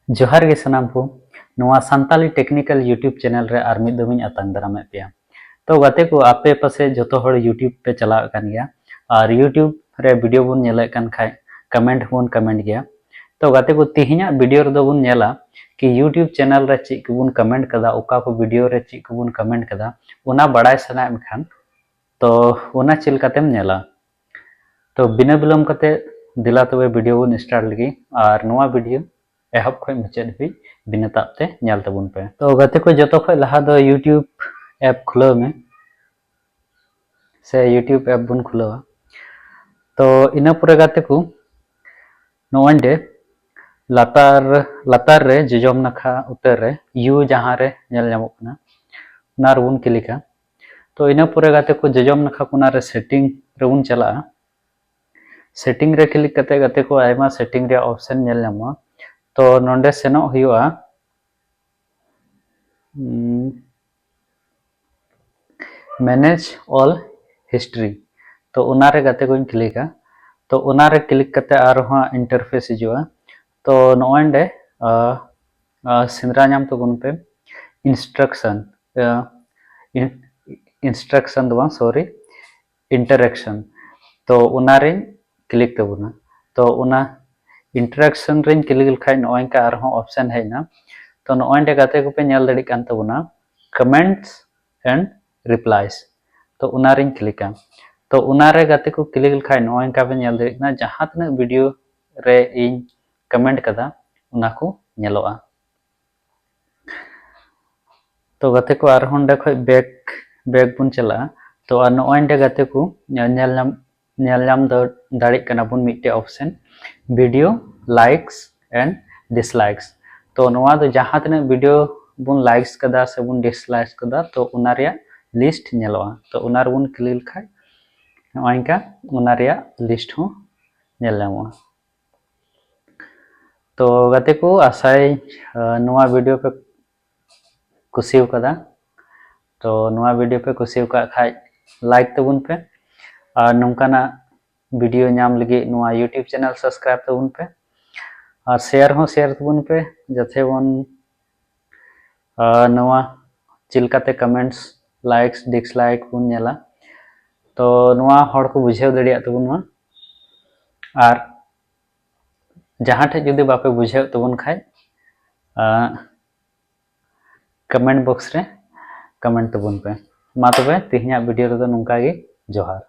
जोहार गे सनाम को नोआ सांताली टेक्निकल यूट्यूब चैनल रे आर मिद दमिन आतांग दाराम पे तो गाते को आपे पासे जतो हर यूट्यूब पे चला कान गया और यूट्यूब रे वीडियो बुन नेले कान खाय कमेंट बुन कमेंट गया तो गाते को तिहिना वीडियो रे बुन नेला कि यूट्यूब चैनल रे ची को बुन कमेंट कदा ओका को वीडियो रे ची को बुन कमेंट कदा ओना बड़ाय सना खान तो ओना चिल कातेम नेला तो बिना बिलम कते दिला तबे वीडियो बुन स्टार्ट लगी और नोआ वीडियो एहब खय मुचाद भी बिना तापते नेल तबुन पे तो गाते को जतो खय लहा दो यूट्यूब ऐप खुलो में से यूट्यूब ऐप बुन खुलो तो इना पुरे गाते को नोंडे लातार लातार रे जजम नखा उतर रे यू जहां रे नेल नामो कना ना रुन क्लिका तो इना पुरे गाते को जजम नखा कुना रे सेटिंग रुन चला सेटिंग रे क्लिक कते गाते को आयमा सेटिंग रे ऑप्शन नेल नामो तो नोंडे सेनो हुआ मैनेज ऑल हिस्ट्री तो उनारे गाते को क्लिका तो उनारे क्लिक करते आरोहा इंटरफेस हिजुआ तो नोंडे सिंद्रा नाम तो बुन पे इंस्ट्रक्शन इंस्ट्रक्शन दो सॉरी इंटरेक्शन तो उनारे क्लिक तबुना तो उना इंटरेक्शन रेन क्लिक लखाय नोंका आरोहा ऑप्शन हैना तो नोंडे गाते को पे नेल दड़ी कान तबुना कमेंट्स एंड रिप्लाइज तो उनारिन क्लिका तो उनारे गाते को क्लिक लखाय नोंका पे नेल दड़ी जहां तना वीडियो रे इन कमेंट कदा उना को नेलोआ तो गाते को आर होंडे खय बैक बुन चला तो आ नोंडे गाते को नेल नाम दाड़ी कना बुन मिटे option video likes and dislikes तो नोआ दो जहां तना वीडियो बुन लाइक्स कदा से बुन डिसलाइक्स कदा तो उना रिया लिस्ट नेलोआ तो उना रे बुन क्लिक खाय नोंका उना रिया लिस्ट हो नेल नामोआ तो गाते को आशाय नोआ वीडियो पे कुसी कदा तो नोआ वीडियो पे कुसी का खाय लाइक तबुन पे और नोंकाना वीडियो नाम लगी नोआ यूट्यूब चैनल सब्सक्राइब तबुन पे और शेयर तबुन पे जथे बन नोआ चिलकाते कमेंट्स लाइक्स डिसलाइक बुन नेला तो नोआ हर को बुझेव दड़िया तबुन और जहां ठे जुदी बापे बुझेव तबुन खाय कमेंट बॉक्स रे कमेंट तबुन पे मा तबे तिहिना वीडियो रे दो नोंका गे जोहार।